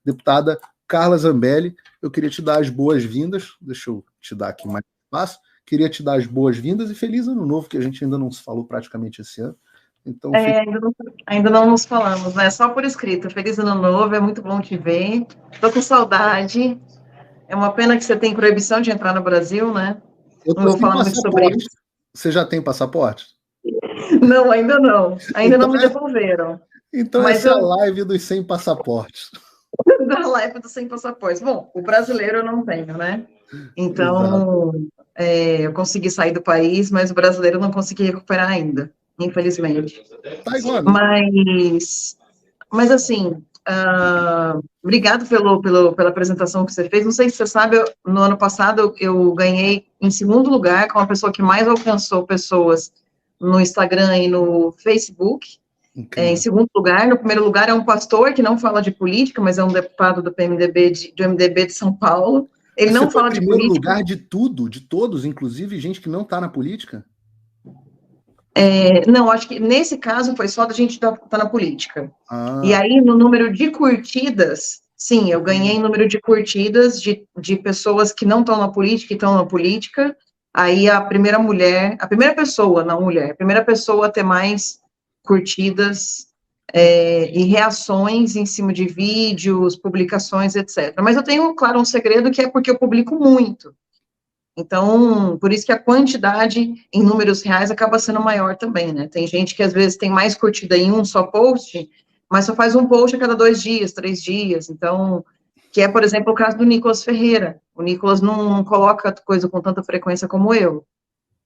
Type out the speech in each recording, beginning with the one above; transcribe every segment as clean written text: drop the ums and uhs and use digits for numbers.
Deputada Carla Zambelli, eu queria te dar as boas-vindas, deixa eu te dar aqui mais espaço, queria te dar as boas-vindas e feliz ano novo, que a gente ainda não se falou praticamente esse ano. Então, ainda não nos falamos, né? Só por escrito. Feliz ano novo, é muito bom te ver. Tô com saudade. É uma pena que você tem proibição de entrar no Brasil, né? Eu não vou falar muito sobre isso. Você já tem passaporte? Não, ainda não. Ainda então não me devolveram. Então essa é a live dos 100 passaportes. Da live dos 100 passaportes. Bom, o brasileiro eu não tenho, né? Então, eu consegui sair do país, mas o brasileiro eu não consegui recuperar ainda, infelizmente. Tá igual. Mas assim, obrigado pela apresentação que você fez. Não sei se você sabe, no ano passado eu ganhei em segundo lugar com a pessoa que mais alcançou pessoas no Instagram e no Facebook. Em segundo lugar, no primeiro lugar é um pastor que não fala de política, mas é um deputado do PMDB, do MDB de São Paulo. Ele não fala de política. Primeiro lugar de tudo, de todos, inclusive gente que não está na política? Não, acho que nesse caso foi só da gente estar na política. Ah. E aí, no número de curtidas, sim, eu ganhei número de curtidas de pessoas que não estão na política e estão na política. Aí a primeira pessoa a ter mais curtidas e reações em cima de vídeos, publicações, etc. Mas eu tenho, claro, um segredo que é porque eu publico muito. Então, por isso que a quantidade em números reais acaba sendo maior também, né? Tem gente que às vezes tem mais curtida em um só post, mas só faz um post a cada 2 dias, 3 dias. Então, que é, por exemplo, o caso do Nicolas Ferreira. O Nicolas não coloca coisa com tanta frequência como eu.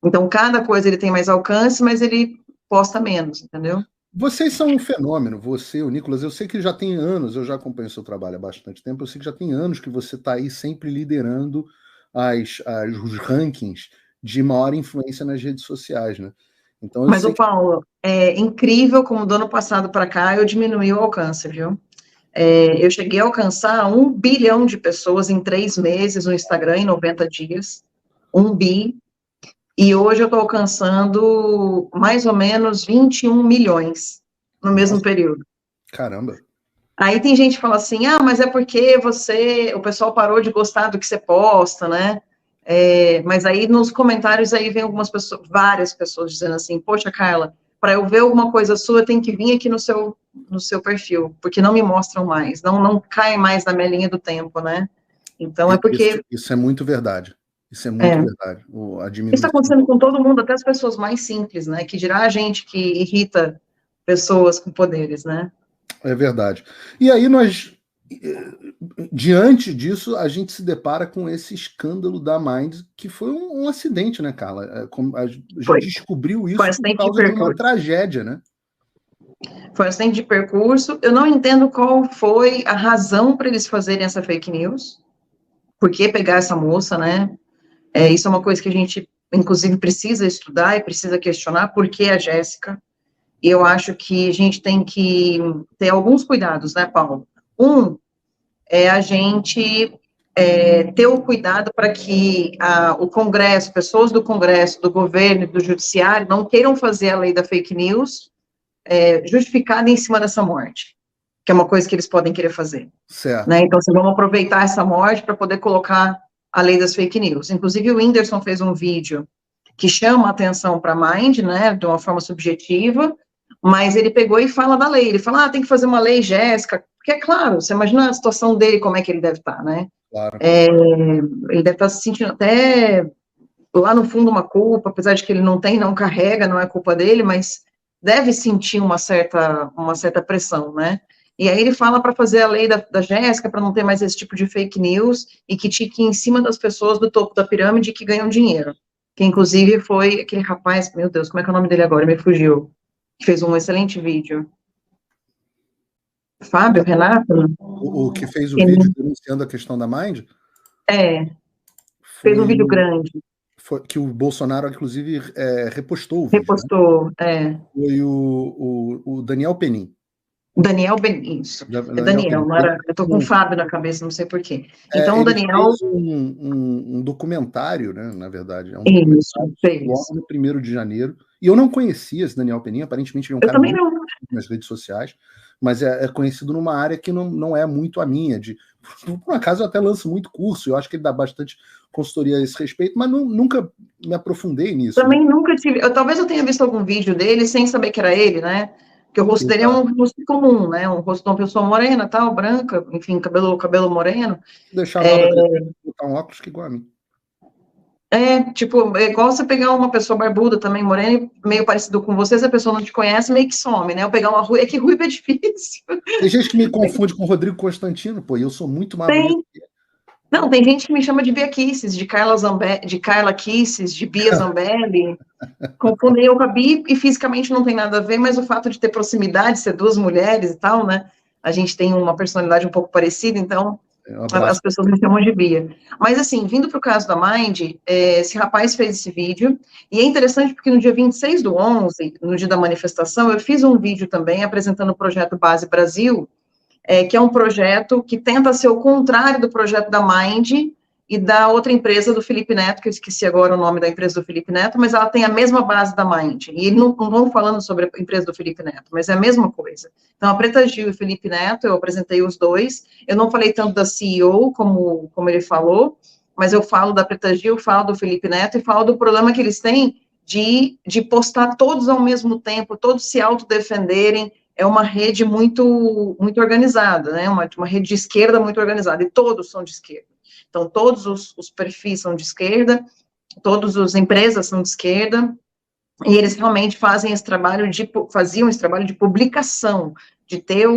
Então, cada coisa ele tem mais alcance, mas ele posta menos, entendeu? Vocês são um fenômeno, você, o Nicolas, eu sei que já tem anos, eu já acompanho o seu trabalho há bastante tempo, eu sei que já tem anos que você está aí sempre liderando os rankings de maior influência nas redes sociais, né? Então, mas, Paulo, é incrível como do ano passado para cá eu diminui o alcance, viu? Eu cheguei a alcançar 1 bilhão de pessoas em 3 meses no Instagram, em 90 dias, 1 bi, e hoje eu estou alcançando mais ou menos 21 milhões no mesmo período. Caramba! Aí tem gente que fala assim, mas é porque o pessoal parou de gostar do que você posta, né? Mas aí nos comentários aí vem várias pessoas dizendo assim, poxa, Carla, para eu ver alguma coisa sua, tem que vir aqui no seu perfil, porque não me mostram mais, não cai mais na minha linha do tempo, né? Então é porque... Isso é muito verdade. Isso é muito verdade. Isso está acontecendo com todo mundo, até as pessoas mais simples, né? Que dirá a gente que irrita pessoas com poderes, né? É verdade. E aí diante disso, a gente se depara com esse escândalo da Mind, que foi um acidente, né, Carla? A gente descobriu isso por causa de uma tragédia, né? Foi um acidente de percurso. Eu não entendo qual foi a razão para eles fazerem essa fake news. Por que pegar essa moça, né? Isso é uma coisa que a gente, inclusive, precisa estudar e precisa questionar. Por que a Jéssica? E eu acho que a gente tem que ter alguns cuidados, né, Paulo? É a gente ter o cuidado para que o Congresso, pessoas do Congresso, do governo e do Judiciário não queiram fazer a lei da fake news justificada em cima dessa morte, que é uma coisa que eles podem querer fazer. Certo. Né? Então, vocês vão aproveitar essa morte para poder colocar a lei das fake news. Inclusive, o Whindersson fez um vídeo que chama a atenção para a Mind, né, de uma forma subjetiva, mas ele pegou e fala da lei. Ele fala, tem que fazer uma lei, Jéssica, porque é claro, você imagina a situação dele, como é que ele deve estar, né? Claro. Ele deve estar se sentindo até lá no fundo uma culpa, apesar de que ele não carrega, não é culpa dele, mas deve sentir uma certa pressão, né? E aí ele fala para fazer a lei da Jéssica, para não ter mais esse tipo de fake news, e que tique em cima das pessoas do topo da pirâmide que ganham dinheiro. Que inclusive foi aquele rapaz, meu Deus, como é que é o nome dele agora? Me fugiu. Que fez um excelente vídeo. Fábio, Renato? O que fez o vídeo denunciando a questão da Mind? Fez um vídeo grande. Que o Bolsonaro, inclusive, repostou o vídeo. Repostou, né? Foi o Daniel Penin. Daniel Benin, isso. Daniel, não era, eu estou com o Fábio na cabeça, não sei porquê. Então, o Daniel... fez um documentário, né, na verdade. É um documentário logo no 1º de janeiro. E eu não conhecia esse Daniel Penin, aparentemente ele é um cara muito nas redes sociais. mas é conhecido numa área que não é muito a minha. Por um acaso eu até lanço muito curso, eu acho que ele dá bastante consultoria a esse respeito, mas nunca me aprofundei nisso. Também nunca tive. Talvez eu tenha visto algum vídeo dele sem saber que era ele, né? Porque o rosto dele é um rosto comum, né? Um rosto de uma pessoa morena, tal, branca, enfim, cabelo moreno. Deixar a barba crescer, botar um óculos que igual a mim. Tipo, é igual você pegar uma pessoa barbuda também, morena, meio parecido com você, se a pessoa não te conhece, meio que some, né? Eu pegar uma ruiva, é que ruiva é difícil. Tem gente que me confunde com o Rodrigo Constantino, pô, e eu sou muito mais bonito que ele. Não, tem gente que me chama de Bia Kisses, de Carla Kisses, de Bia Zambelli. Confundem eu com a Bia e fisicamente não tem nada a ver, mas o fato de ter proximidade, ser duas mulheres e tal, né? A gente tem uma personalidade um pouco parecida, então as pessoas me chamam de Bia. Mas, assim, vindo para o caso da Mind, esse rapaz fez esse vídeo, e é interessante porque no dia 26/11, no dia da manifestação, eu fiz um vídeo também apresentando o projeto Base Brasil, que é um projeto que tenta ser o contrário do projeto da Mind e da outra empresa do Felipe Neto, que eu esqueci agora o nome da empresa do Felipe Neto, mas ela tem a mesma base da Mind. E não vão falando sobre a empresa do Felipe Neto, mas é a mesma coisa. Então, a Preta Gil e o Felipe Neto, eu apresentei os dois. Eu não falei tanto da CEO, como ele falou, mas eu falo da Preta Gil, falo do Felipe Neto e falo do problema que eles têm de postar todos ao mesmo tempo, todos se autodefenderem. É uma rede muito organizada, né? Uma rede de esquerda muito organizada, e todos são de esquerda. Então, todos os perfis são de esquerda, todas as empresas são de esquerda, e eles realmente faziam esse trabalho de publicação, de ter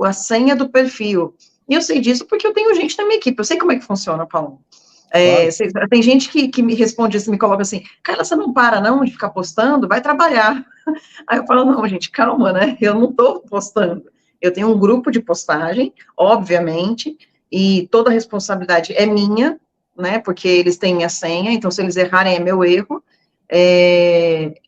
a senha do perfil. E eu sei disso porque eu tenho gente na minha equipe, eu sei como é que funciona, Paulo. Claro. Tem gente que me responde assim, me coloca assim, Carla, você não para não de ficar postando? Vai trabalhar. Aí eu falo, não, gente, calma, né? Eu não estou postando. Eu tenho um grupo de postagem, obviamente, e toda a responsabilidade é minha, né? Porque eles têm minha senha, então se eles errarem é meu erro.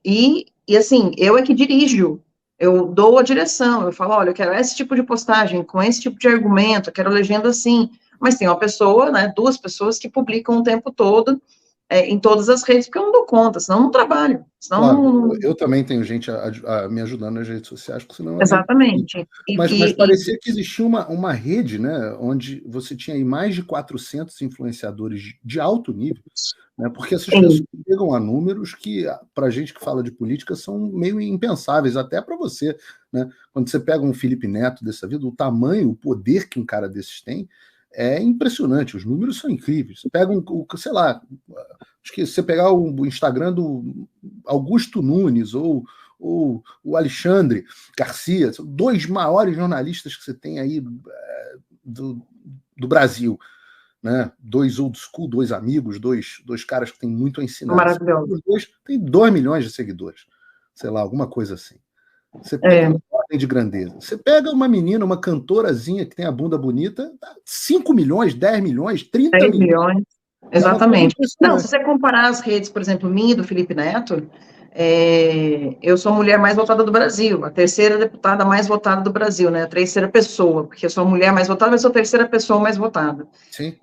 E assim, eu é que dirijo. Eu dou a direção, eu falo, olha, eu quero esse tipo de postagem, com esse tipo de argumento, eu quero legenda assim. Mas tem uma pessoa, né, duas pessoas que publicam o tempo todo, em todas as redes, porque eu não dou conta, senão eu não trabalho. Senão claro, não... eu também tenho gente a me ajudando nas redes sociais, porque senão... Exatamente. Mas parecia que existia uma rede, né, onde você tinha aí mais de 400 influenciadores de alto nível, né, porque essas pessoas chegam a números que, para a gente que fala de política, são meio impensáveis, até para você, né? Quando você pega um Felipe Neto dessa vida, o tamanho, o poder que um cara desses tem, é impressionante, os números são incríveis. Você pega sei lá, acho que se você pegar o Instagram do Augusto Nunes ou o Alexandre Garcia, são dois maiores jornalistas que você tem aí do Brasil, né? Dois old school, dois amigos, dois caras que têm muito a ensinar. Maravilhoso. Os dois têm 2 milhões de seguidores, sei lá, alguma coisa assim. Você pega uma ordem de grandeza. Você pega uma menina, uma cantorazinha que tem a bunda bonita, 5 milhões, 10 milhões, 30 10 milhões. Exatamente. Não, se você comparar as redes, por exemplo, minha e do Felipe Neto, eu sou a mulher mais votada do Brasil, a terceira deputada mais votada do Brasil, né? A terceira pessoa, porque eu sou a mulher mais votada, mas sou a terceira pessoa mais votada. Sim.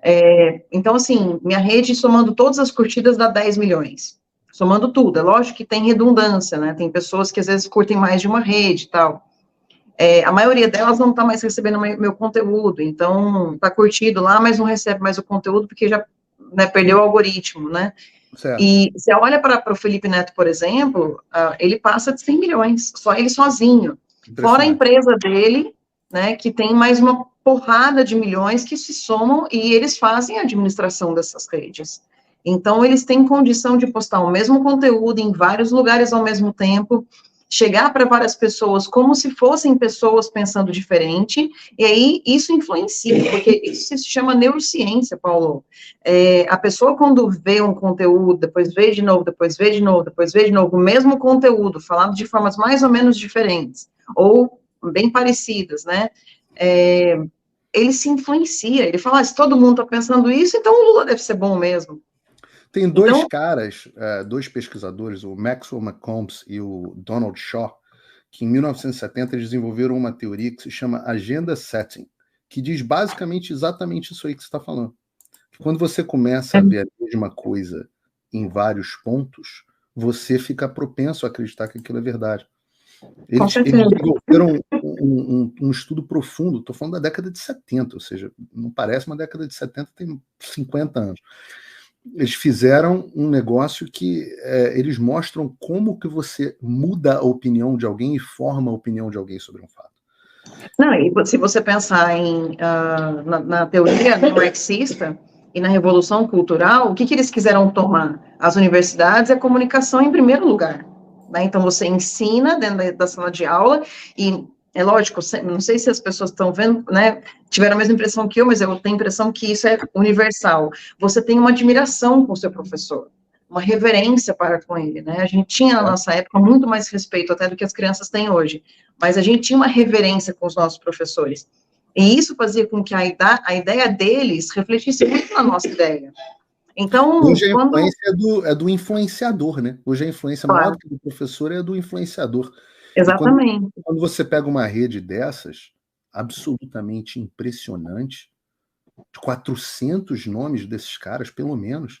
Então, assim, minha rede, somando todas as curtidas, dá 10 milhões. Somando tudo. É lógico que tem redundância, né? Tem pessoas que às vezes curtem mais de uma rede e tal. A maioria delas não está mais recebendo meu conteúdo, então está curtido lá, mas não recebe mais o conteúdo porque já, né, perdeu o algoritmo, né? Certo. E você olha para o Felipe Neto, por exemplo, ele passa de 100 milhões, só ele sozinho. Fora a empresa dele, né, que tem mais uma porrada de milhões que se somam e eles fazem a administração dessas redes. Então, eles têm condição de postar o mesmo conteúdo em vários lugares ao mesmo tempo, chegar para várias pessoas como se fossem pessoas pensando diferente, e aí isso influencia, porque isso se chama neurociência, Paulo. A pessoa, quando vê um conteúdo, depois vê de novo, depois vê de novo, depois vê de novo, o mesmo conteúdo, falado de formas mais ou menos diferentes, ou bem parecidas, né? Ele se influencia, ele fala, se todo mundo está pensando isso, então o Lula deve ser bom mesmo. Tem dois caras, dois pesquisadores, o Maxwell McCombs e o Donald Shaw, que em 1970 eles desenvolveram uma teoria que se chama agenda setting, que diz basicamente exatamente isso aí que você está falando. Quando você começa a ver a mesma coisa em vários pontos, você fica propenso a acreditar que aquilo é verdade. Eles desenvolveram um estudo profundo, estou falando da década de 70, ou seja, não parece uma década de 70, tem 50 anos. Eles fizeram um negócio que eles mostram como que você muda a opinião de alguém e forma a opinião de alguém sobre um fato. Não, e se você pensar na teoria marxista e na Revolução Cultural, o que eles quiseram tomar? As universidades e a comunicação em primeiro lugar. Né? Então, você ensina dentro da sala de aula, e é lógico, não sei se as pessoas estão vendo, né, tiveram a mesma impressão que eu, mas eu tenho a impressão que isso é universal. Você tem uma admiração com o seu professor, uma reverência para com ele, né? A gente tinha, na nossa época, muito mais respeito até do que as crianças têm hoje, mas a gente tinha uma reverência com os nossos professores. E isso fazia com que a ideia deles refletisse muito na nossa ideia. Então, hoje a influência é do influenciador, né? Hoje a influência maior do que do professor é do influenciador. Exatamente. Quando você pega uma rede dessas, absolutamente impressionante, de 400 nomes desses caras, pelo menos,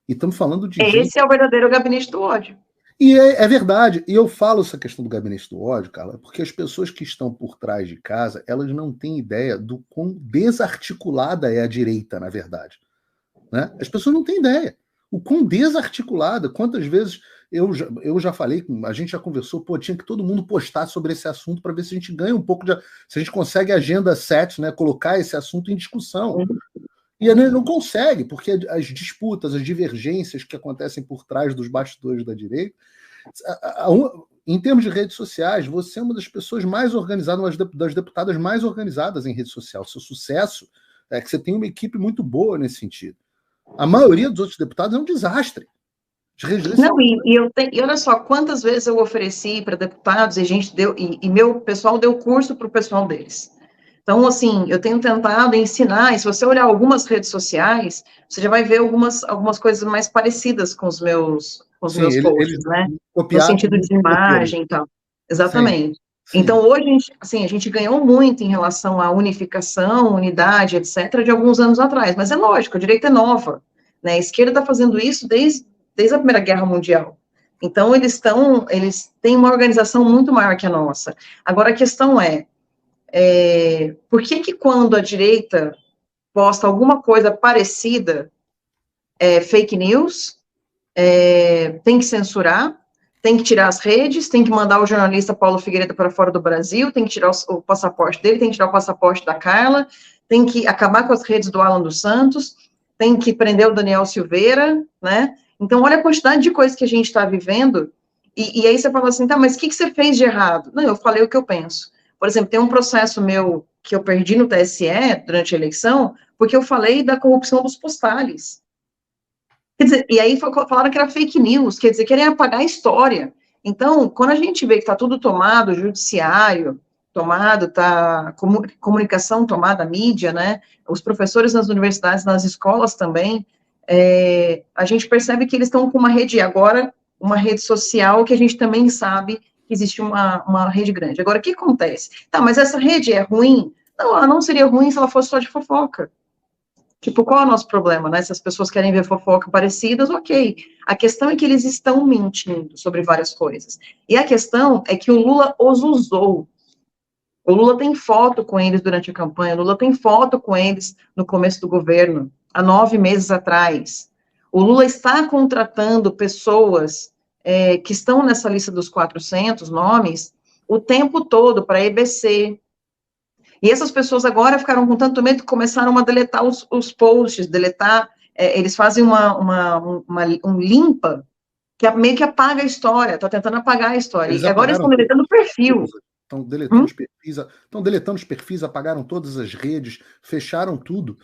e estamos falando de gente... Esse é o verdadeiro gabinete do ódio. E é verdade, e eu falo essa questão do gabinete do ódio, Carla, porque as pessoas que estão por trás de casa, elas não têm ideia do quão desarticulada é a direita, na verdade. Né? As pessoas não têm ideia. O quão desarticulada, quantas vezes eu já falei, a gente já conversou, tinha que todo mundo postar sobre esse assunto para ver se a gente ganha um pouco se a gente consegue agenda 7, né, colocar esse assunto em discussão. E não consegue, porque as disputas, as divergências que acontecem por trás dos bastidores da direita, em termos de redes sociais, você é uma das pessoas mais organizadas, uma das deputadas mais organizadas em rede social. Seu sucesso é que você tem uma equipe muito boa nesse sentido. A maioria dos outros deputados é um desastre. Não, e olha só, quantas vezes eu ofereci para deputados e meu pessoal deu curso para o pessoal deles. Então, assim, eu tenho tentado ensinar, e se você olhar algumas redes sociais, você já vai ver algumas coisas mais parecidas com os meus posts, né? No sentido de imagem e tal. Exatamente. Sim. Então, hoje, a gente ganhou muito em relação à unificação, unidade, etc., de alguns anos atrás, mas é lógico, a direita é nova, né? A esquerda está fazendo isso desde a Primeira Guerra Mundial. Então, eles têm uma organização muito maior que a nossa. Agora, a questão por que quando a direita posta alguma coisa parecida, fake news, tem que censurar, tem que tirar as redes, tem que mandar o jornalista Paulo Figueiredo para fora do Brasil, tem que tirar o passaporte dele, tem que tirar o passaporte da Carla, tem que acabar com as redes do Alan dos Santos, tem que prender o Daniel Silveira, né? Então, olha a quantidade de coisas que a gente está vivendo, e aí você fala assim, tá, mas o que você fez de errado? Não, eu falei o que eu penso. Por exemplo, tem um processo meu que eu perdi no TSE durante a eleição, porque eu falei da corrupção dos postais. Quer dizer, e aí falaram que era fake news, quer dizer, querem apagar a história. Então, quando a gente vê que está tudo tomado, judiciário tomado, comunicação tomada, mídia, né, os professores nas universidades, nas escolas também, a gente percebe que eles estão com uma rede, agora, uma rede social que a gente também sabe que existe uma rede grande. Agora, o que acontece? Tá, mas essa rede é ruim? Não, ela não seria ruim se ela fosse só de fofoca. Tipo, qual é o nosso problema, né? Se as pessoas querem ver fofoca parecidas, ok. A questão é que eles estão mentindo sobre várias coisas. E a questão é que o Lula os usou. O Lula tem foto com eles durante a campanha, o Lula tem foto com eles no começo do governo, há 9 meses atrás. O Lula está contratando pessoas que estão nessa lista dos 400 nomes o tempo todo para a EBC. E essas pessoas agora ficaram com tanto medo que começaram a deletar os posts, eles fazem um limpa, que meio que apaga a história, está tentando apagar a história. E agora eles estão deletando o perfil. Estão deletando os perfis, apagaram todas as redes, fecharam tudo,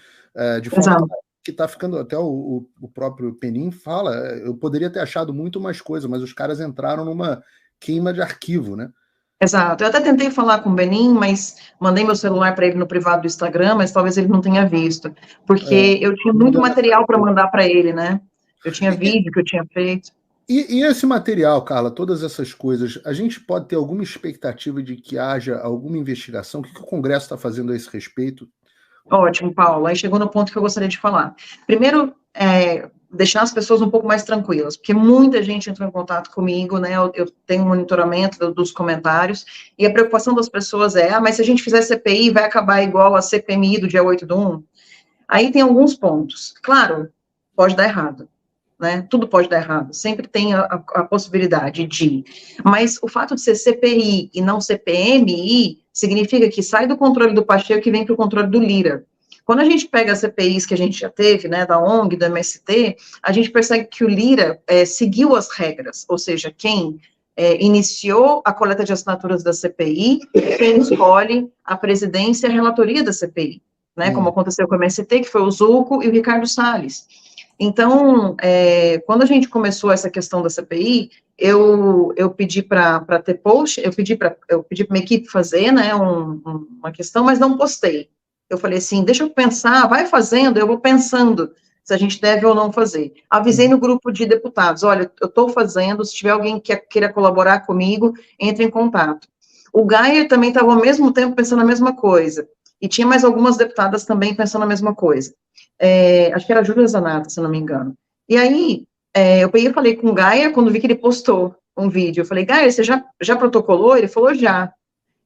de forma que está ficando, até o próprio Penin fala, eu poderia ter achado muito mais coisa, mas os caras entraram numa queima de arquivo, né? Exato, eu até tentei falar com o Benin, mas mandei meu celular para ele no privado do Instagram, mas talvez ele não tenha visto, porque eu tinha muito material para mandar para ele, né? Eu tinha vídeo que eu tinha feito. E esse material, Carla, todas essas coisas, a gente pode ter alguma expectativa de que haja alguma investigação? O que o Congresso está fazendo a esse respeito? Ótimo, Paulo. Aí chegou no ponto que eu gostaria de falar. Primeiro, deixar as pessoas um pouco mais tranquilas, porque muita gente entrou em contato comigo, né, eu tenho um monitoramento dos comentários, e a preocupação das pessoas é, mas se a gente fizer CPI, vai acabar igual a CPMI do dia 8/1? Aí tem alguns pontos. Claro, pode dar errado, né, tudo pode dar errado, sempre tem a possibilidade de, mas o fato de ser CPI e não CPMI, significa que sai do controle do Pacheco e vem para o controle do Lira. Quando a gente pega as CPIs que a gente já teve, né, da ONG, do MST, a gente percebe que o Lira seguiu as regras, ou seja, quem iniciou a coleta de assinaturas da CPI, quem escolhe a presidência e a relatoria da CPI, né, como aconteceu com o MST, que foi o Zucco e o Ricardo Salles. Então, quando a gente começou essa questão da CPI, eu pedi para ter post, eu pedi para minha equipe fazer, né, uma questão, mas não postei. Eu falei assim, deixa eu pensar, vai fazendo, eu vou pensando se a gente deve ou não fazer. Avisei no grupo de deputados, olha, eu estou fazendo, se tiver alguém que queira colaborar comigo, entre em contato. O Gaia também estava ao mesmo tempo pensando a mesma coisa, e tinha mais algumas deputadas também pensando a mesma coisa. Acho que era a Júlia Zanata, se não me engano. E aí, eu peguei e falei com o Gaia, quando vi que ele postou um vídeo, eu falei, Gaia, você já protocolou? Ele falou, já.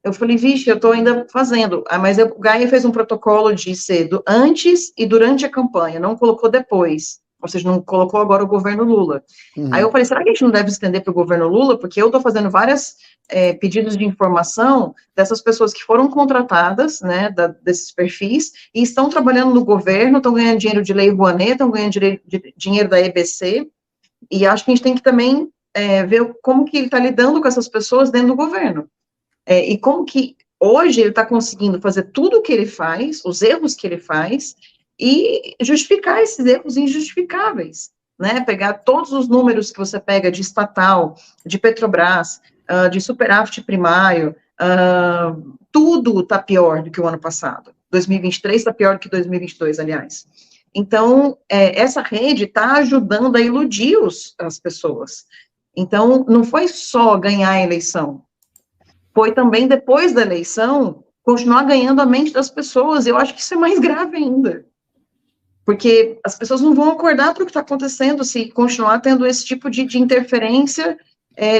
Eu falei, vixe, eu estou ainda fazendo, mas o Gaia fez um protocolo de ser antes e durante a campanha, não colocou depois, ou seja, não colocou agora o governo Lula. Aí eu falei, será que a gente não deve estender para o governo Lula? Porque eu estou fazendo vários pedidos de informação dessas pessoas que foram contratadas, né, desses perfis, e estão trabalhando no governo, estão ganhando dinheiro de Lei Rouanet, estão ganhando dinheiro da EBC, e acho que a gente tem que também ver como que ele está lidando com essas pessoas dentro do governo. E como que hoje ele está conseguindo fazer tudo o que ele faz, os erros que ele faz, e justificar esses erros injustificáveis, né? Pegar todos os números que você pega de estatal, de Petrobras, de superávit primário, tudo está pior do que o ano passado. 2023 está pior do que 2022, aliás. Então, essa rede está ajudando a iludir as pessoas. Então, não foi só ganhar a eleição, foi também, depois da eleição, continuar ganhando a mente das pessoas. Eu acho que isso é mais grave ainda. Porque as pessoas não vão acordar para o que está acontecendo se continuar tendo esse tipo de interferência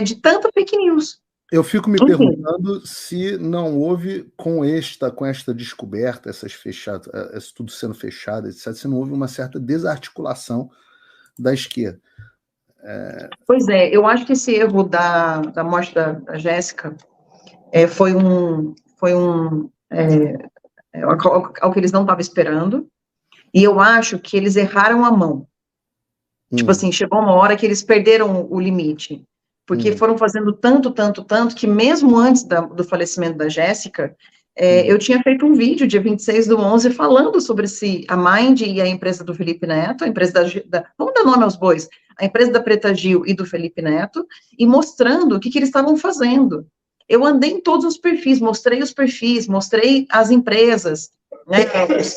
de tanta fake news. Eu fico me perguntando se não houve, com esta descoberta, isso tudo sendo fechado, etc., se não houve uma certa desarticulação da esquerda. Pois é, eu acho que esse erro da morte da Jéssica foi algo que eles não estavam esperando, e eu acho que eles erraram a mão. Tipo assim, chegou uma hora que eles perderam o limite, porque foram fazendo tanto, que mesmo antes do falecimento da Jéssica, eu tinha feito um vídeo, dia 26/11, falando sobre a Mind e a empresa do Felipe Neto, a empresa vamos dar nome aos bois, a empresa da Preta Gil e do Felipe Neto, e mostrando o que eles estavam fazendo. Eu andei em todos os perfis, mostrei os perfis, mostrei as empresas, né,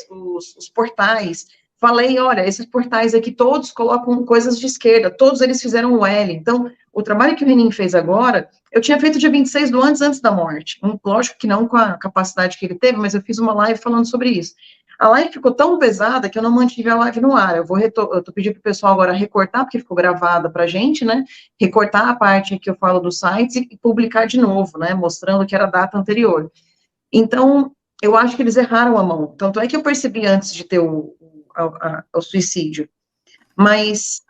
os portais, falei, olha, esses portais aqui todos colocam coisas de esquerda, todos eles fizeram o L. Então, o trabalho que o Renin fez agora, eu tinha feito dia 26/11 antes da morte. Lógico que não com a capacidade que ele teve, mas eu fiz uma live falando sobre isso. A live ficou tão pesada que eu não mantive a live no ar. Eu tô pedindo pro pessoal agora recortar, porque ficou gravada pra gente, né? Recortar a parte que eu falo do site e publicar de novo, né? Mostrando que era a data anterior. Então, eu acho que eles erraram a mão. Tanto é que eu percebi antes de ter o suicídio. Mas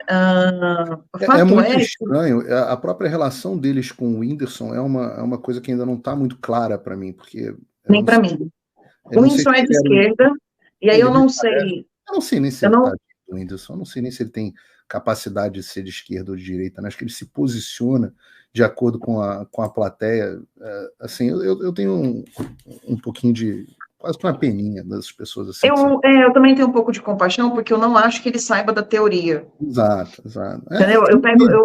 o fato é muito estranho. A própria relação deles com o Whindersson é uma coisa que ainda não está muito clara para mim, porque nem para mim. O Whindersson é de esquerda, e aí eu não sei. Eu não sei nem se ele está do Whindersson, eu não sei nem se ele tem capacidade de ser de esquerda ou de direita, né? Acho que ele se posiciona de acordo com a plateia. Assim, eu tenho um pouquinho de quase uma peninha das pessoas assim. Eu também tenho um pouco de compaixão, porque eu não acho que ele saiba da teoria. Exato. Entendeu?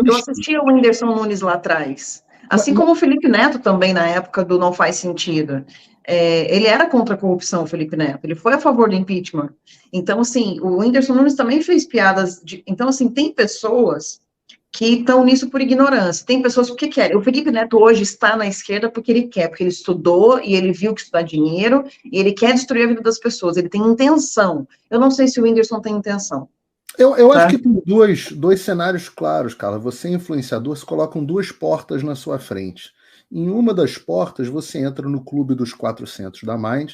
Eu assisti ao Whindersson Nunes lá atrás, assim como o Felipe Neto também, na época do Não Faz Sentido. Ele era contra a corrupção, o Felipe Neto, ele foi a favor do impeachment. Então, assim, o Whindersson Nunes também fez piadas. Então, assim, tem pessoas que estão nisso por ignorância. Tem pessoas que querem. O Felipe Neto hoje está na esquerda porque ele quer, porque ele estudou e ele viu que isso dá dinheiro e ele quer destruir a vida das pessoas. Ele tem intenção. Eu não sei se o Whindersson tem intenção. Eu acho que tem dois cenários claros, Carla. Você, influenciador, se colocam duas portas na sua frente. Em uma das portas, você entra no clube dos 400 da Mind,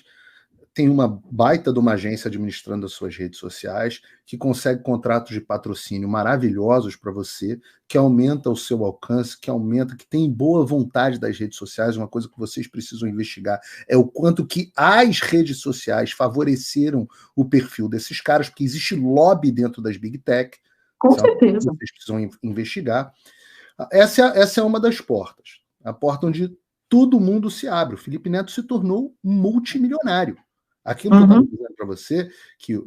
tem uma baita de uma agência administrando as suas redes sociais, que consegue contratos de patrocínio maravilhosos para você, que aumenta o seu alcance, que tem boa vontade das redes sociais. Uma coisa que vocês precisam investigar é o quanto que as redes sociais favoreceram o perfil desses caras, porque existe lobby dentro das Big Tech. Com certeza. Vocês precisam investigar. Essa é uma das portas. A porta onde todo mundo se abre. O Felipe Neto se tornou multimilionário. Aquilo que eu estava dizendo para você, que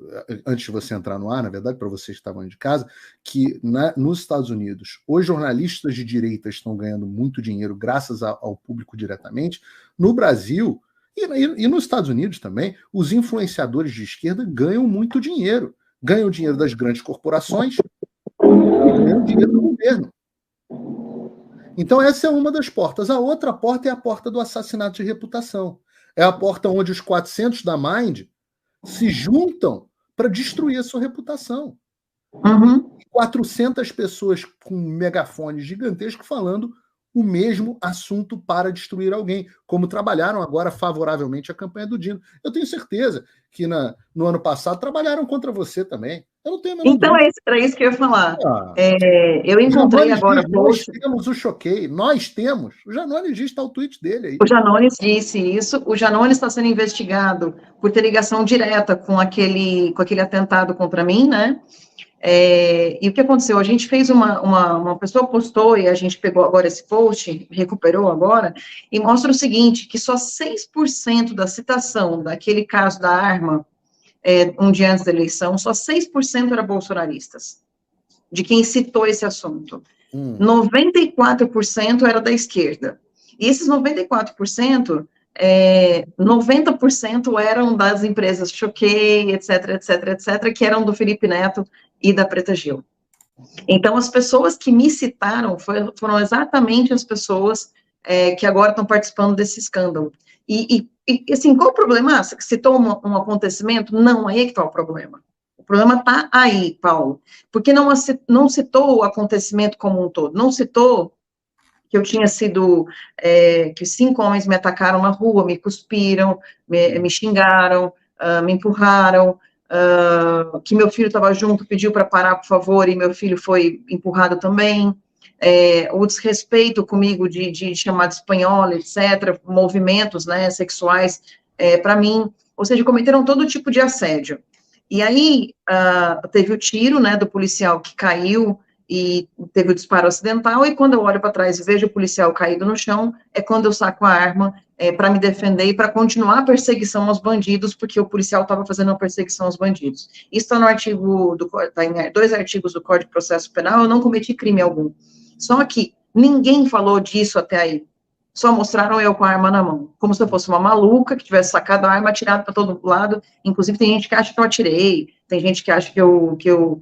antes de você entrar no ar, na verdade, para vocês que estavam de casa, que nos Estados Unidos, os jornalistas de direita estão ganhando muito dinheiro graças ao público diretamente. No Brasil, e nos Estados Unidos também, os influenciadores de esquerda ganham muito dinheiro. Ganham dinheiro das grandes corporações e ganham dinheiro do governo. Então essa é uma das portas. A outra porta é a porta do assassinato de reputação. É a porta onde os 400 da Mind se juntam para destruir a sua reputação. 400 pessoas com um megafone gigantesco falando o mesmo assunto para destruir alguém, como trabalharam agora favoravelmente a campanha do Dino. Eu tenho certeza que no ano passado trabalharam contra você também. Eu não tenho a menor dúvida. Era isso que eu ia falar. Eu encontrei agora... Nós temos o Choquei, nós temos. O Janones diz, está o tweet dele aí. O Janones disse isso. O Janones está sendo investigado por ter ligação direta com aquele atentado contra mim, né? E o que aconteceu? A gente fez uma pessoa postou e a gente pegou agora esse post, recuperou agora, e mostra o seguinte, que só 6% da citação daquele caso da arma, um dia antes da eleição, só 6% eram bolsonaristas, de quem citou esse assunto. 94% era da esquerda. E esses 94%, 90% eram das empresas Choquei, etc., etc., etc., que eram do Felipe Neto e da Preta Gil. Então, as pessoas que me citaram foram exatamente as pessoas que agora estão participando desse escândalo. E assim, qual o problema? Você citou um acontecimento? Não, aí é que está o problema. O problema está aí, Paulo. Porque não citou o acontecimento como um todo. Não citou que eu tinha sido, que 5 homens me atacaram na rua, me cuspiram, me xingaram, me empurraram, que meu filho estava junto, pediu para parar, por favor, e meu filho foi empurrado também, o desrespeito comigo de chamar de espanhola, etc., movimentos, né, sexuais, para mim, ou seja, cometeram todo tipo de assédio. E aí, teve o tiro, né, do policial que caiu, e teve o disparo acidental, e quando eu olho para trás e vejo o policial caído no chão, é quando eu saco a arma para me defender e para continuar a perseguição aos bandidos, porque o policial estava fazendo uma perseguição aos bandidos. Isso está no artigo, tá em 2 artigos do Código de Processo Penal, eu não cometi crime algum. Só que ninguém falou disso até aí. Só mostraram eu com a arma na mão, como se eu fosse uma maluca que tivesse sacado a arma, atirado para todo lado. Inclusive, tem gente que acha que eu atirei, tem gente que acha que eu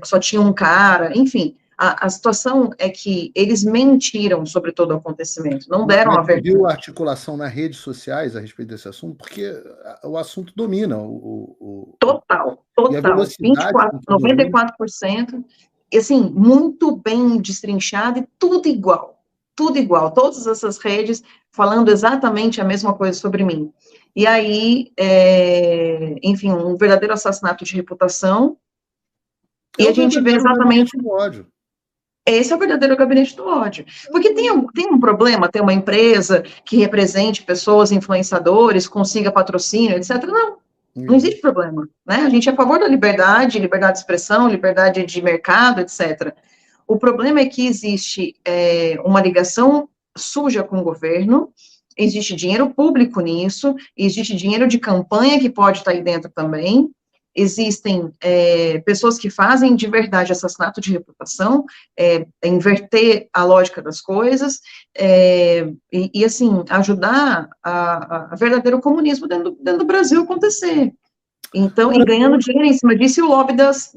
só tinha um cara, enfim. A situação é que eles mentiram sobre todo o acontecimento, não deram a verdade. Viu a articulação nas redes sociais a respeito desse assunto? Porque o assunto domina. Total. E a velocidade 94%, assim, muito bem destrinchado e tudo igual. Tudo igual, todas essas redes falando exatamente a mesma coisa sobre mim. E aí, enfim, um verdadeiro assassinato de reputação, e a gente vê exatamente... Esse é o verdadeiro gabinete do ódio. Porque tem um problema, tem uma empresa que represente pessoas, influenciadores, consiga patrocínio, etc. Não existe problema, né? A gente é a favor da liberdade de expressão, liberdade de mercado, etc. O problema é que existe uma ligação suja com o governo, existe dinheiro público nisso, existe dinheiro de campanha que pode estar aí dentro também, existem pessoas que fazem de verdade assassinato de reputação, inverter a lógica das coisas, e assim, ajudar a verdadeiro comunismo dentro do Brasil acontecer. Então, e ganhando dinheiro em cima disso, e o lobby das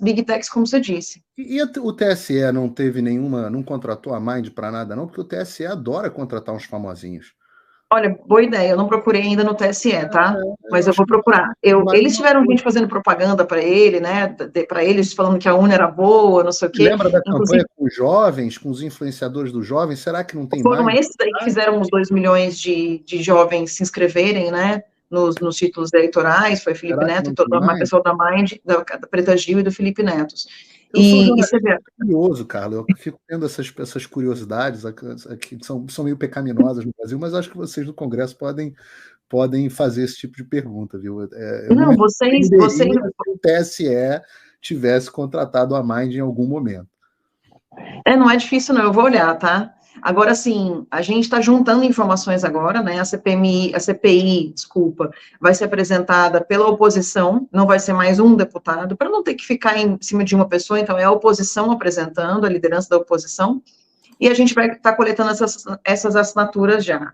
Big Techs, como você disse. E o TSE não contratou a Mind para nada, não? Porque o TSE adora contratar uns famosinhos. Olha, boa ideia. Eu não procurei ainda no TSE, tá? Mas Eu eu acho vou que procurar. vale Eles uma tiveram coisa. gente fazendo propaganda para ele, né? Para eles falando que a urna era boa, não sei o quê. Lembra da campanha Inclusive, com os jovens, com os influenciadores dos jovens? Será que não tem foram mais? esses aí que fizeram os 2 milhões de jovens se inscreverem, né? Nos títulos eleitorais. Foi Felipe Será que Neto não e tem toda uma mais? pessoa da Mind, da Preta Gil e do Felipe Neto. Eu sou E você jornalista vê, curioso, Carla. Eu fico tendo essas curiosidades aqui, que são meio pecaminosas no Brasil, mas acho que vocês do Congresso podem fazer esse tipo de pergunta, viu? Eu não não, me vocês surpreenderia se o TSE tivesse contratado a Mind em algum momento. não é difícil, não, eu vou olhar, tá? Agora, sim, a gente está juntando informações agora, né? A CPI, desculpa, vai ser apresentada pela oposição, não vai ser mais um deputado, para não ter que ficar em cima de uma pessoa, então é a oposição apresentando, a liderança da oposição, e a gente vai estar coletando essas assinaturas já.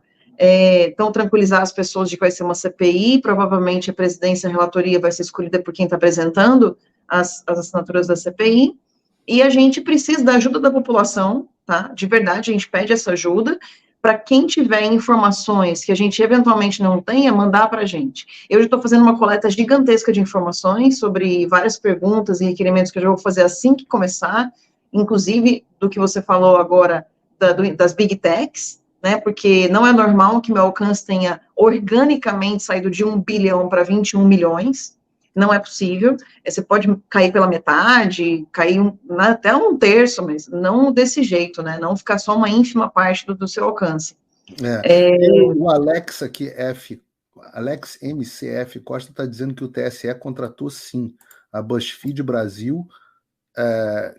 Então, tranquilizar as pessoas de que vai ser uma CPI, provavelmente a presidência, a relatoria vai ser escolhida por quem está apresentando as assinaturas da CPI, e a gente precisa da ajuda da população, tá? De verdade, a gente pede essa ajuda para quem tiver informações que a gente eventualmente não tenha, mandar para a gente. Eu já estou fazendo uma coleta gigantesca de informações sobre várias perguntas e requerimentos que eu já vou fazer assim que começar, inclusive do que você falou agora das Big Techs, né? Porque não é normal que meu alcance tenha organicamente saído de 1 bilhão para 21 milhões, não é possível. Você pode cair pela metade, cair até um terço, mas não desse jeito, né? Não ficar só uma ínfima parte do seu alcance. O Alex aqui, Alex MCF Costa está dizendo que o TSE contratou sim a BuzzFeed Brasil,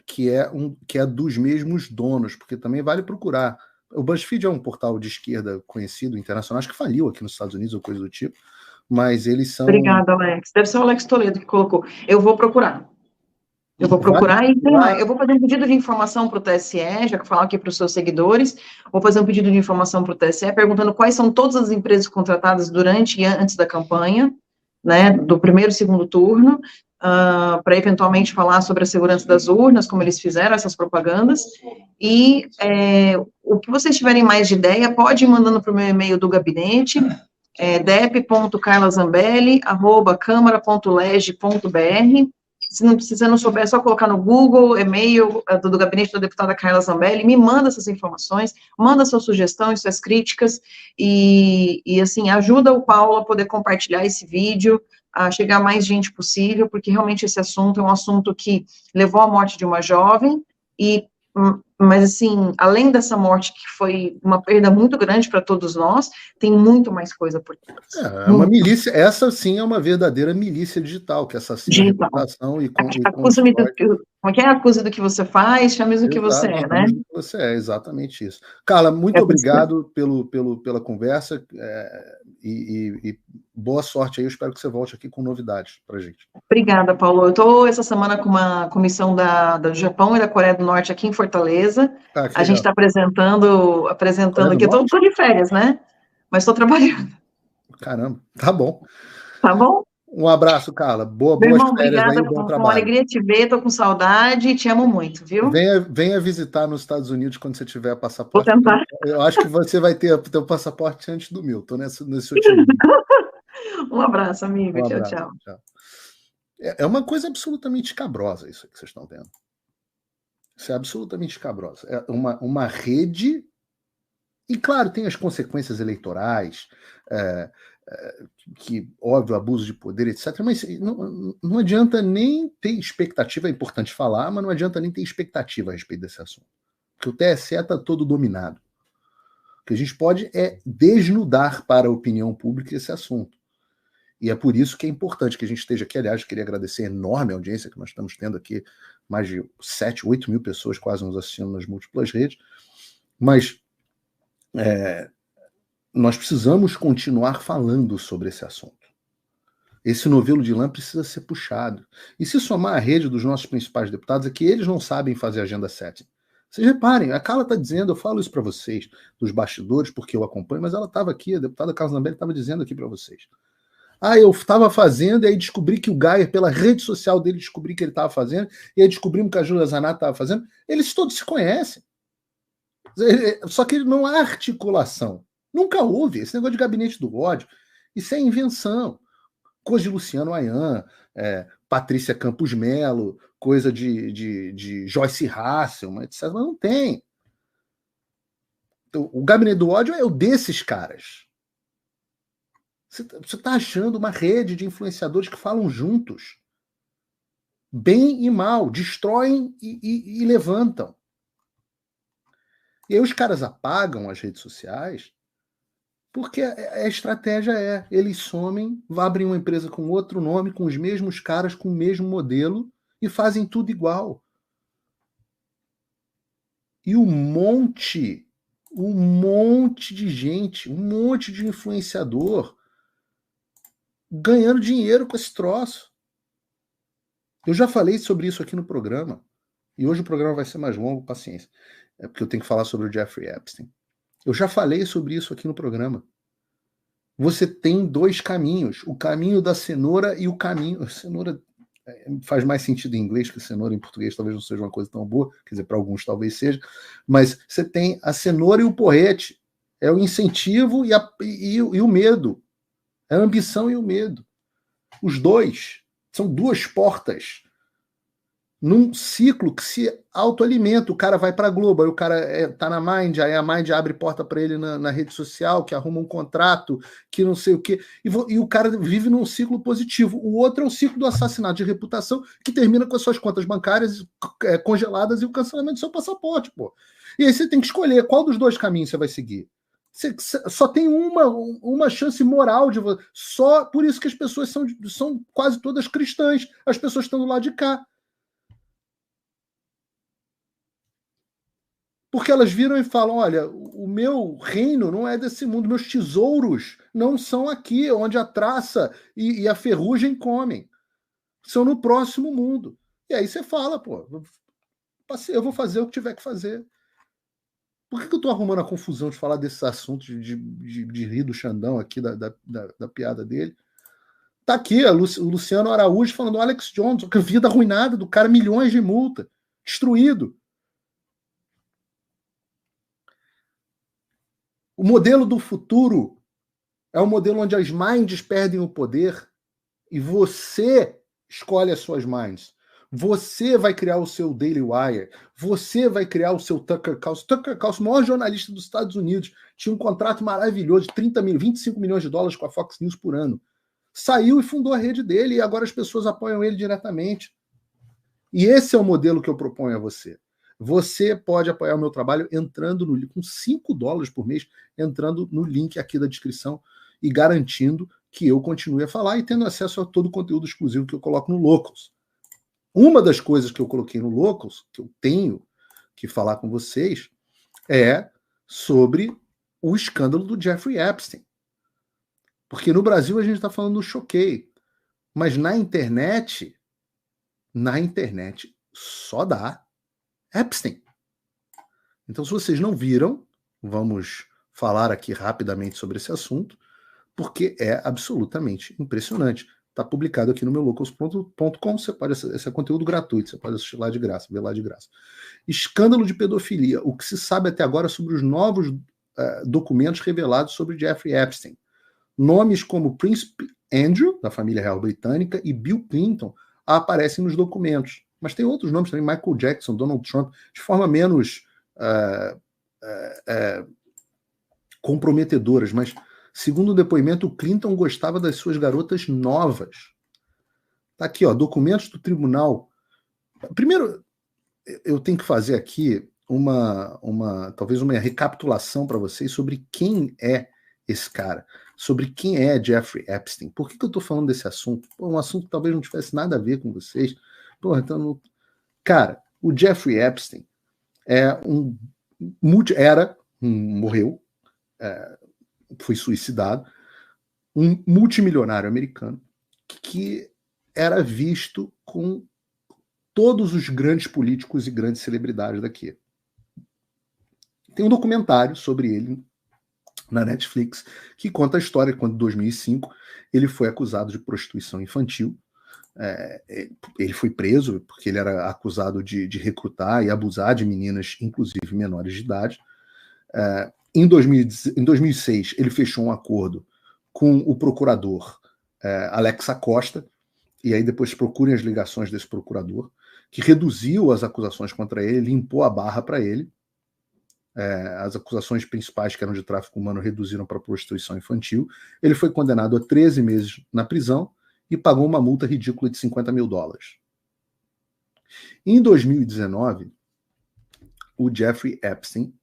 que é dos mesmos donos, porque também vale procurar. O BuzzFeed é um portal de esquerda conhecido, internacional, acho que faliu aqui nos Estados Unidos ou coisa do tipo, mas eles são... Obrigada, Alex. Deve ser o Alex Toledo que colocou. Eu vou procurar. Eu vou Vale procurar e tem procurar. mais. Eu vou fazer um pedido de informação para o TSE, já que eu falo aqui para os seus seguidores, vou fazer um pedido de informação para o TSE, perguntando quais são todas as empresas contratadas durante e antes da campanha, né, do primeiro e segundo turno, para eventualmente falar sobre a segurança das urnas, como eles fizeram essas propagandas, e o que vocês tiverem mais de ideia, pode ir mandando para o meu e-mail do gabinete, dep.carlazambelli@câmara.leg.br. Se você não souber, é só colocar no Google, e-mail do gabinete da deputada Carla Zambelli, me manda essas informações, manda suas sugestões, suas críticas, e assim, ajuda o Paulo a poder compartilhar esse vídeo, a chegar a mais gente possível, porque realmente esse assunto é um assunto que levou à morte de uma jovem, mas assim, além dessa morte, que foi uma perda muito grande para todos nós, tem muito mais coisa por trás. É uma milícia, essa sim é uma verdadeira milícia digital, que assassina a Digital. reputação e Acusa-me constrói. como é que é? Acusa do que você faz, chame do que você Exato, é, né? chama do que você é, exatamente isso. Carla, muito obrigado pela conversa e boa sorte aí. Eu espero que você volte aqui com novidades para a gente. Obrigada, Paulo. Eu estou essa semana com uma comissão do Japão e da Coreia do Norte aqui em Fortaleza. Que a gente está apresentando Coreia do aqui. Eu estou de férias, né? Mas estou trabalhando. Caramba, tá bom. Tá bom? Um abraço, Carla. Meu Boas irmão, férias aí, obrigada. bom Foi uma trabalho. alegria te ver. Estou com saudade e te amo muito, viu? Venha visitar nos Estados Unidos quando você tiver Vou passaporte. tentar. Eu acho que você vai ter o teu passaporte antes do meu. Estou nesse otimismo. Um abraço, amigo. Um Tchau, abraço. tchau. Tchau. É uma coisa absolutamente escabrosa isso que vocês estão vendo. Isso é absolutamente escabroso. É uma rede. E, claro, tem as consequências eleitorais, que, óbvio, abuso de poder, etc. Mas não adianta nem ter expectativa, é importante falar, mas não adianta nem ter expectativa a respeito desse assunto. Porque o TSE está todo dominado. O que a gente pode é desnudar para a opinião pública esse assunto. E é por isso que é importante que a gente esteja aqui. Aliás, queria agradecer a enorme audiência que nós estamos tendo aqui, mais de 7, 8 mil pessoas quase nos assistindo nas múltiplas redes. Mas nós precisamos continuar falando sobre esse assunto. Esse novelo de lã precisa ser puxado. E se somar a rede dos nossos principais deputados, é que eles não sabem fazer agenda setting. Vocês reparem, a Carla está dizendo, eu falo isso para vocês, dos bastidores, porque eu acompanho, mas ela estava aqui, a deputada Carla Zambelli estava dizendo aqui para vocês. Eu estava fazendo, e aí descobri que o Gaia, pela rede social dele, descobri que ele estava fazendo, e aí descobrimos que a Júlia Zanata estava fazendo. Eles todos se conhecem. Só que não há articulação. Nunca houve. Esse negócio de gabinete do ódio, isso é invenção. Coisa de Luciano Ayan, Patrícia Campos Melo, coisa de Joyce Hasselman, etc. Mas não tem. Então, o gabinete do ódio é o desses caras. Você está achando uma rede de influenciadores que falam juntos. Bem e mal, destroem e levantam. E aí os caras apagam as redes sociais porque a estratégia eles somem, abrem uma empresa com outro nome, com os mesmos caras, com o mesmo modelo e fazem tudo igual. E um monte de gente, um monte de influenciador ganhando dinheiro com esse troço. Eu já falei sobre isso aqui no programa. E hoje o programa vai ser mais longo, paciência. É porque eu tenho que falar sobre o Jeffrey Epstein. Eu já falei sobre isso aqui no programa. Você tem dois caminhos. O caminho da cenoura e o caminho... A cenoura faz mais sentido em inglês que a cenoura em português talvez não seja uma coisa tão boa. Quer dizer, para alguns talvez seja. Mas você tem a cenoura e o porrete. É o incentivo e o medo. É a ambição e o medo. Os dois são duas portas num ciclo que se autoalimenta. O cara vai para a Globo, aí o cara tá na Mind, aí a Mind abre porta para ele na rede social, que arruma um contrato, que não sei o quê, e o cara vive num ciclo positivo. O outro é o ciclo do assassinato de reputação, que termina com as suas contas bancárias congeladas e o cancelamento do seu passaporte, pô. E aí você tem que escolher qual dos dois caminhos você vai seguir. Você só tem uma chance moral de você. Só por isso que as pessoas são quase todas cristãs. As pessoas estão do lado de cá. Porque elas viram e falam, olha, o meu reino não é desse mundo, meus tesouros não são aqui, onde a traça e a ferrugem comem. São no próximo mundo. E aí você fala, pô, eu vou fazer o que tiver que fazer. Por que eu estou arrumando a confusão de falar desses assuntos, de rir do Xandão aqui, da piada dele? Tá aqui o Luciano Araújo falando, Alex Jones, que vida arruinada do cara, milhões de multa, destruído. O modelo do futuro é um modelo onde as minds perdem o poder e você escolhe as suas minds. Você vai criar o seu Daily Wire. Você vai criar o seu Tucker Carlson. Tucker Carlson, o maior jornalista dos Estados Unidos, tinha um contrato maravilhoso de 25 milhões de dólares com a Fox News por ano. Saiu e fundou a rede dele e agora as pessoas apoiam ele diretamente. E esse é o modelo que eu proponho a você. Você pode apoiar o meu trabalho entrando com $5 por mês, entrando no link aqui da descrição e garantindo que eu continue a falar e tendo acesso a todo o conteúdo exclusivo que eu coloco no Locals. Uma das coisas que eu coloquei no Locals, que eu tenho que falar com vocês, é sobre o escândalo do Jeffrey Epstein. Porque no Brasil a gente está falando do Choquei, mas na internet só dá Epstein. Então, se vocês não viram, vamos falar aqui rapidamente sobre esse assunto, porque é absolutamente impressionante. Está publicado aqui no meu locals.com, você pode, esse é conteúdo gratuito, você pode assistir lá de graça, ver lá de graça. Escândalo de pedofilia, o que se sabe até agora sobre os novos documentos revelados sobre Jeffrey Epstein. Nomes como Príncipe Andrew, da família real britânica, e Bill Clinton aparecem nos documentos. Mas tem outros nomes também, Michael Jackson, Donald Trump, de forma menos comprometedoras, mas segundo o depoimento, o Clinton gostava das suas garotas novas. Tá aqui, ó, documentos do tribunal. Primeiro, eu tenho que fazer aqui talvez uma recapitulação para vocês sobre quem é esse cara, sobre quem é Jeffrey Epstein. Por que eu estou falando desse assunto? Um assunto que talvez não tivesse nada a ver com vocês. Então, cara, o Jeffrey Epstein morreu, foi suicidado, um multimilionário americano que era visto com todos os grandes políticos e grandes celebridades daqui. Tem um documentário sobre ele na Netflix que conta a história quando, em 2005, ele foi acusado de prostituição infantil. Ele foi preso porque ele era acusado de recrutar e abusar de meninas, inclusive menores de idade. Em 2006, ele fechou um acordo com o procurador Alex Acosta, e aí depois procurem as ligações desse procurador, que reduziu as acusações contra ele, limpou a barra para ele. As acusações principais, que eram de tráfico humano, reduziram para prostituição infantil. Ele foi condenado a 13 meses na prisão e pagou uma multa ridícula de $50 mil. Em 2019, o Jeffrey Epstein,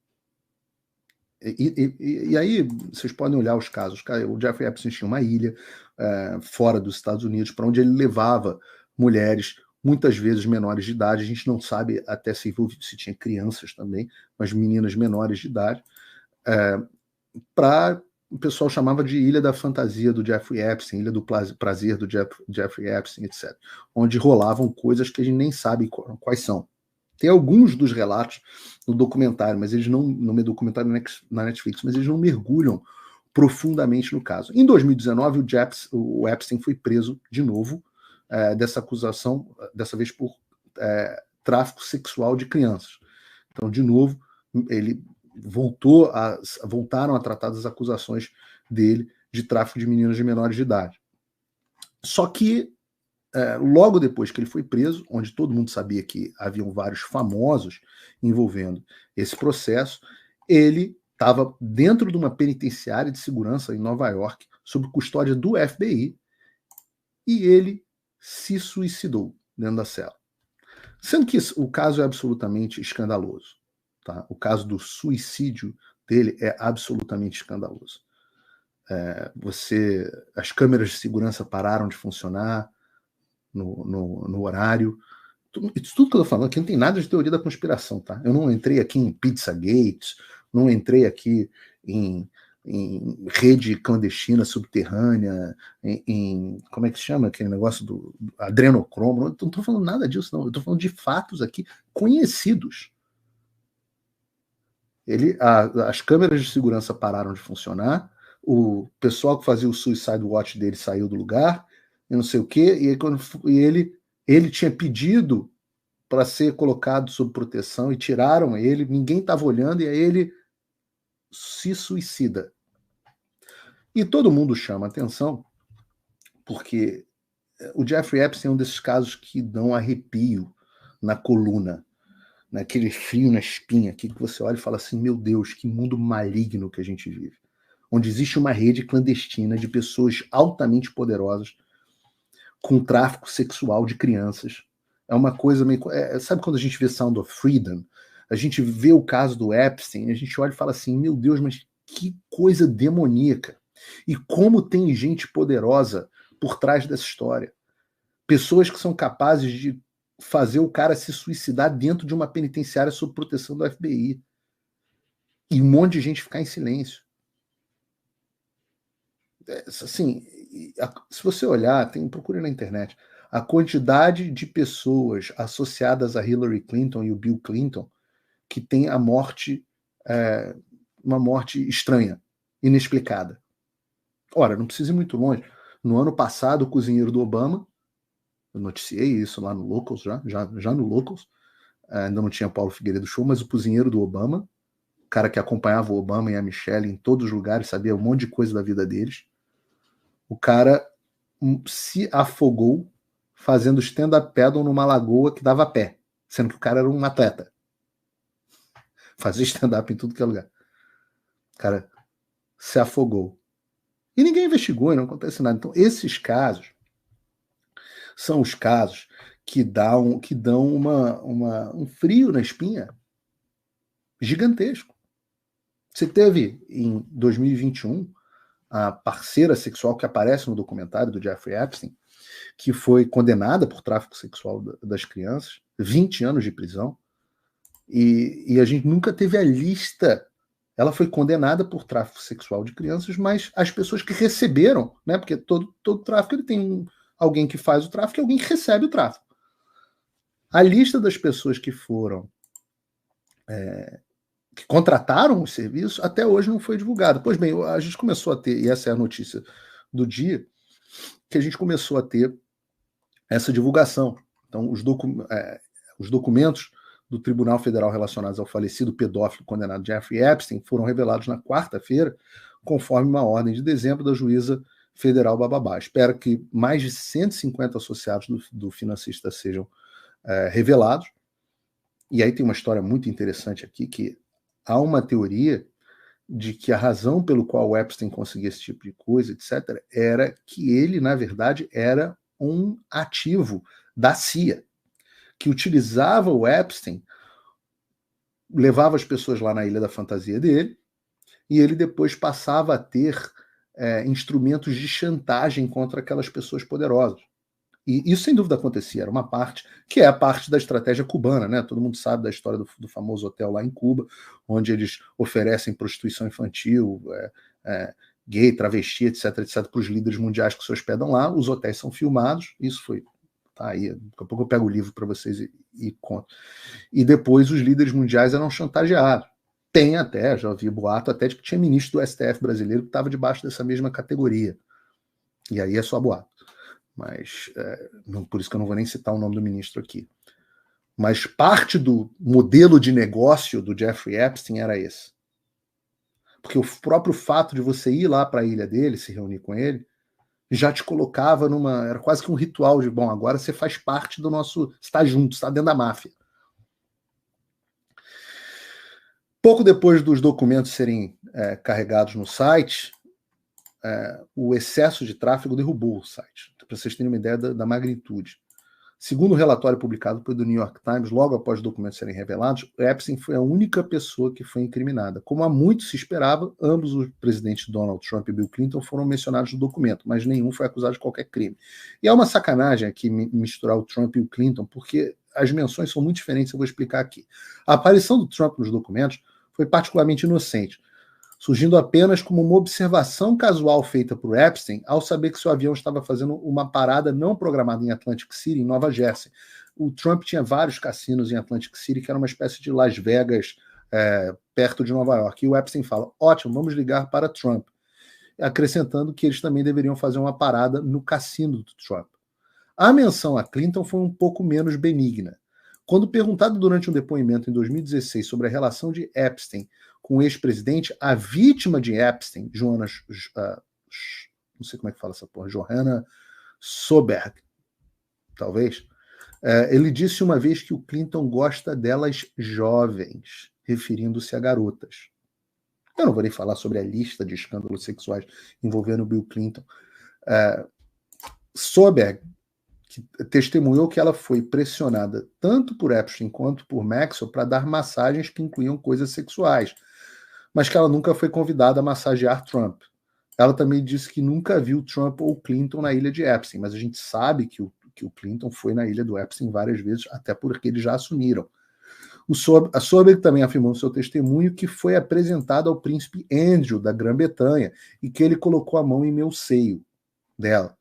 e aí vocês podem olhar os casos, o Jeffrey Epstein tinha uma ilha fora dos Estados Unidos, para onde ele levava mulheres, muitas vezes menores de idade, a gente não sabe até se tinha crianças também, mas meninas menores de idade, para o pessoal chamava de Ilha da Fantasia do Jeffrey Epstein, Ilha do Prazer do Jeffrey Epstein, etc., onde rolavam coisas que a gente nem sabe quais são. Tem alguns dos relatos no documentário, mas eles não, no meu documentário na Netflix, mas eles não mergulham profundamente no caso. Em 2019, o Epstein foi preso de novo dessa acusação, dessa vez por tráfico sexual de crianças. Então, de novo, ele voltaram a tratar das acusações dele de tráfico de meninas de menores de idade. Só que logo depois que ele foi preso, onde todo mundo sabia que haviam vários famosos envolvendo esse processo, ele estava dentro de uma penitenciária de segurança em Nova York, sob custódia do FBI, e ele se suicidou dentro da cela. Sendo que o caso é absolutamente escandaloso. Tá? O caso do suicídio dele é absolutamente escandaloso. As câmeras de segurança pararam de funcionar no horário. Isso tudo que eu tô falando aqui não tem nada de teoria da conspiração, tá? Eu não entrei aqui em Pizzagate, não entrei aqui em rede clandestina subterrânea, como é que se chama aquele negócio do adrenocromo. Não estou falando nada disso, não. Eu estou falando de fatos aqui conhecidos. As câmeras de segurança pararam de funcionar, o pessoal que fazia o Suicide Watch dele saiu do lugar, e não sei o quê, e ele tinha pedido para ser colocado sob proteção e tiraram ele, ninguém estava olhando, e aí ele se suicida. E todo mundo chama atenção, porque o Jeffrey Epstein é um desses casos que dão arrepio na coluna, naquele frio na espinha aqui, que você olha e fala assim, meu Deus, que mundo maligno que a gente vive. Onde existe uma rede clandestina de pessoas altamente poderosas com tráfico sexual de crianças. É uma coisa meio... sabe quando a gente vê Sound of Freedom? A gente vê o caso do Epstein, a gente olha e fala assim, meu Deus, mas que coisa demoníaca. E como tem gente poderosa por trás dessa história. Pessoas que são capazes de fazer o cara se suicidar dentro de uma penitenciária sob proteção do FBI. E um monte de gente ficar em silêncio. Assim, se você olhar, procure na internet, a quantidade de pessoas associadas a Hillary Clinton e o Bill Clinton que tem a morte, uma morte estranha, inexplicada. Ora, não precisa ir muito longe. No ano passado, o cozinheiro do Obama, eu noticiei isso lá no Locals, já no Locals, ainda não tinha Paulo Figueiredo Show, mas o cozinheiro do Obama, o cara que acompanhava o Obama e a Michelle em todos os lugares, sabia um monte de coisa da vida deles, o cara se afogou fazendo stand-up paddle numa lagoa que dava pé, sendo que o cara era um atleta. Fazia stand-up em tudo que é lugar. O cara se afogou. E ninguém investigou, e não acontece nada. Então, esses casos são os casos que dão um frio na espinha gigantesco. Você teve, em 2021, a parceira sexual que aparece no documentário do Jeffrey Epstein, que foi condenada por tráfico sexual das crianças, 20 anos de prisão, e a gente nunca teve a lista. Ela foi condenada por tráfico sexual de crianças, mas as pessoas que receberam, né, porque todo tráfico ele tem alguém que faz o tráfico e alguém que recebe o tráfico. A lista das pessoas que foram que contrataram os serviços, até hoje não foi divulgada. Pois bem, a gente começou a ter, e essa é a notícia do dia, que a gente começou a ter essa divulgação. Então, os documentos do Tribunal Federal relacionados ao falecido pedófilo condenado Jeffrey Epstein foram revelados na quarta-feira, conforme uma ordem de dezembro da juíza federal Bababá. Espero que mais de 150 associados do financista sejam revelados. E aí tem uma história muito interessante aqui, que há uma teoria de que a razão pelo qual o Epstein conseguia esse tipo de coisa, etc., era que ele, na verdade, era um ativo da CIA, que utilizava o Epstein, levava as pessoas lá na Ilha da Fantasia dele, e ele depois passava a ter instrumentos de chantagem contra aquelas pessoas poderosas. E isso, sem dúvida, acontecia. Era uma parte, que é a parte da estratégia cubana, né? Todo mundo sabe da história do famoso hotel lá em Cuba, onde eles oferecem prostituição infantil, gay, travesti, etc., etc., para os líderes mundiais que se hospedam lá. Os hotéis são filmados. Isso foi... Tá aí. Daqui a pouco eu pego o livro para vocês e conto. E depois os líderes mundiais eram chantageados. Tem até, já ouvi boato, até de que tinha ministro do STF brasileiro que estava debaixo dessa mesma categoria. E aí é só boato. Mas por isso que eu não vou nem citar o nome do ministro aqui. Mas parte do modelo de negócio do Jeffrey Epstein era esse. Porque o próprio fato de você ir lá para a ilha dele, se reunir com ele, já te colocava numa... Era quase que um ritual de, bom, agora você faz parte do nosso... Você está junto, está dentro da máfia. Pouco depois dos documentos serem carregados no site, o excesso de tráfego derrubou o site, para vocês terem uma ideia da magnitude. Segundo o relatório publicado pelo New York Times, logo após os documentos serem revelados, Epstein foi a única pessoa que foi incriminada. Como há muito se esperava, ambos os presidentes Donald Trump e Bill Clinton foram mencionados no documento, mas nenhum foi acusado de qualquer crime. E é uma sacanagem aqui misturar o Trump e o Clinton, porque as menções são muito diferentes, eu vou explicar aqui. A aparição do Trump nos documentos foi particularmente inocente, surgindo apenas como uma observação casual feita por Epstein ao saber que seu avião estava fazendo uma parada não programada em Atlantic City, em Nova Jersey. O Trump tinha vários cassinos em Atlantic City, que era uma espécie de Las Vegas, perto de Nova York. E o Epstein fala, ótimo, vamos ligar para Trump, acrescentando que eles também deveriam fazer uma parada no cassino do Trump. A menção a Clinton foi um pouco menos benigna. Quando perguntado durante um depoimento em 2016 sobre a relação de Epstein com o ex-presidente, a vítima de Epstein, Johanna, não sei como é que fala essa porra, Johanna Soberg, talvez, ele disse uma vez que o Clinton gosta delas jovens, referindo-se a garotas. Eu não vou nem falar sobre a lista de escândalos sexuais envolvendo Bill Clinton. Soberg que testemunhou que ela foi pressionada tanto por Epstein quanto por Maxwell para dar massagens que incluíam coisas sexuais, mas que ela nunca foi convidada a massagear Trump. Ela também disse que nunca viu Trump ou Clinton na ilha de Epstein, mas a gente sabe que o Clinton foi na ilha do Epstein várias vezes, até porque eles já assumiram. A Soberg também afirmou no seu testemunho que foi apresentado ao príncipe Andrew, da Grã-Bretanha, e que ele colocou a mão em meu seio dela.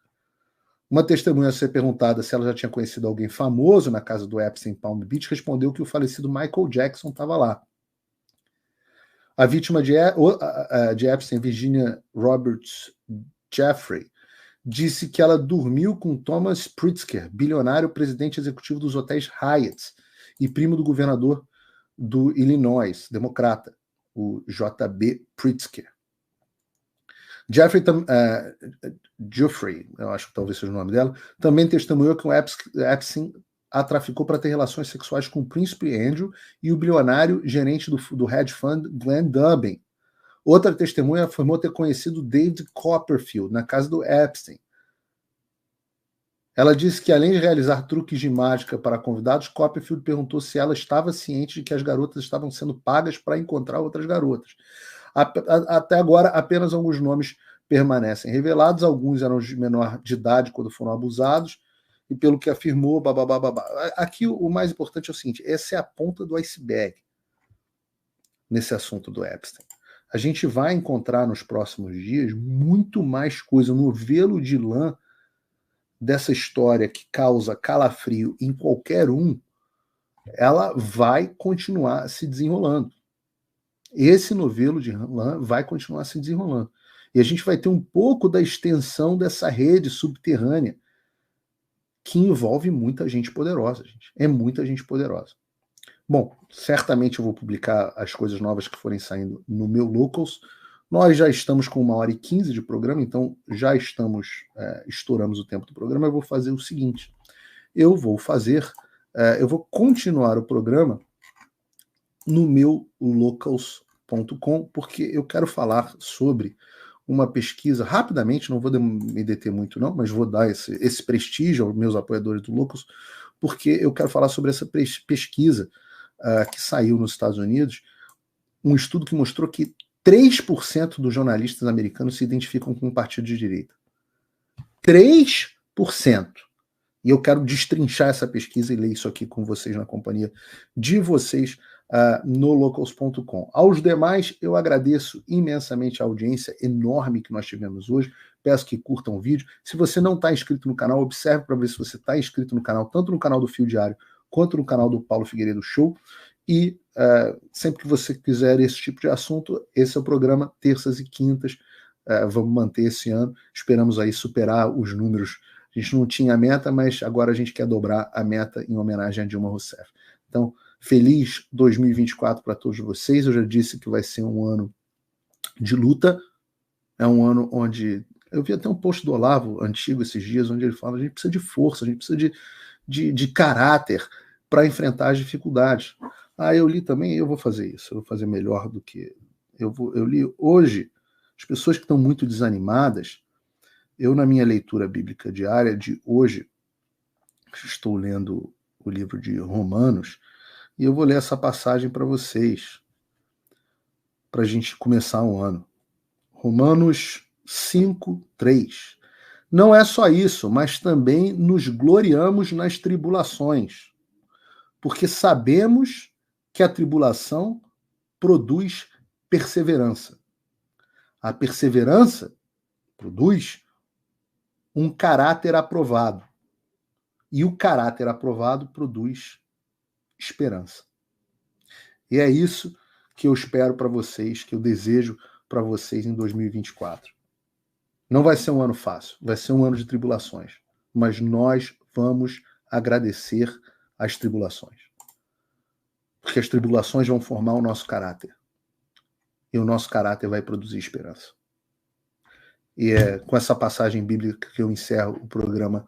Uma testemunha a ser perguntada se ela já tinha conhecido alguém famoso na casa do Epstein em Palm Beach, respondeu que o falecido Michael Jackson estava lá. A vítima de Epstein, Virginia Roberts Jeffrey, disse que ela dormiu com Thomas Pritzker, bilionário presidente executivo dos hotéis Hyatt e primo do governador do Illinois, democrata, o J.B. Pritzker. Jeffrey, eu acho que talvez seja o nome dela, também testemunhou que o Epstein a traficou para ter relações sexuais com o príncipe Andrew e o bilionário gerente do hedge fund Glenn Dubin. Outra testemunha afirmou ter conhecido David Copperfield na casa do Epstein. Ela disse que, além de realizar truques de mágica para convidados, Copperfield perguntou se ela estava ciente de que as garotas estavam sendo pagas para encontrar outras garotas. Até agora, apenas alguns nomes permanecem revelados, alguns eram de menor de idade quando foram abusados, e pelo que afirmou, bababá. Aqui o mais importante é o seguinte, essa é a ponta do iceberg nesse assunto do Epstein. A gente vai encontrar nos próximos dias muito mais coisa, um novelo de lã dessa história que causa calafrio em qualquer um, ela vai continuar se desenrolando. Esse novelo de lã vai continuar se desenrolando. E a gente vai ter um pouco da extensão dessa rede subterrânea que envolve muita gente poderosa, gente. É muita gente poderosa. Bom, certamente eu vou publicar as coisas novas que forem saindo no meu Locals. Nós já estamos com 1h15 de programa, então já estouramos o tempo do programa. Eu vou fazer o seguinte, eu vou continuar o programa no meu locals.com, porque eu quero falar sobre uma pesquisa, rapidamente, não vou me deter muito não, mas vou dar esse prestígio aos meus apoiadores do Locals, porque eu quero falar sobre essa pesquisa que saiu nos Estados Unidos, um estudo que mostrou que 3% dos jornalistas americanos se identificam com um partido de direita. 3%. E eu quero destrinchar essa pesquisa e ler isso aqui com vocês, na companhia de vocês, no locals.com. Aos demais, eu agradeço imensamente a audiência enorme que nós tivemos hoje. Peço que curtam o vídeo. Se você não está inscrito no canal, observe para ver se você está inscrito no canal, tanto no canal do Fio Diário, quanto no canal do Paulo Figueiredo Show. E sempre que você quiser esse tipo de assunto, esse é o programa, terças e quintas. Vamos manter esse ano. Esperamos aí superar os números. A gente não tinha meta, mas agora a gente quer dobrar a meta em homenagem a Dilma Rousseff. Então, feliz 2024 para todos vocês. Eu já disse que vai ser um ano de luta. É um ano onde... Eu vi até um post do Olavo antigo esses dias, onde ele fala: a gente precisa de força, a gente precisa de caráter para enfrentar as dificuldades. Eu li também, eu vou fazer isso. Eu vou fazer melhor do que... Eu li hoje, as pessoas que estão muito desanimadas. Eu, na minha leitura bíblica diária de hoje, estou lendo o livro de Romanos, e eu vou ler essa passagem para vocês, para a gente começar o ano. Romanos 5:3. Não é só isso, mas também nos gloriamos nas tribulações, porque sabemos que a tribulação produz perseverança. A perseverança produz um caráter aprovado. E o caráter aprovado produz esperança. E é isso que eu espero para vocês, que eu desejo para vocês em 2024. Não vai ser um ano fácil, vai ser um ano de tribulações, mas nós vamos agradecer as tribulações. Porque as tribulações vão formar o nosso caráter. E o nosso caráter vai produzir esperança. E é com essa passagem bíblica que eu encerro o programa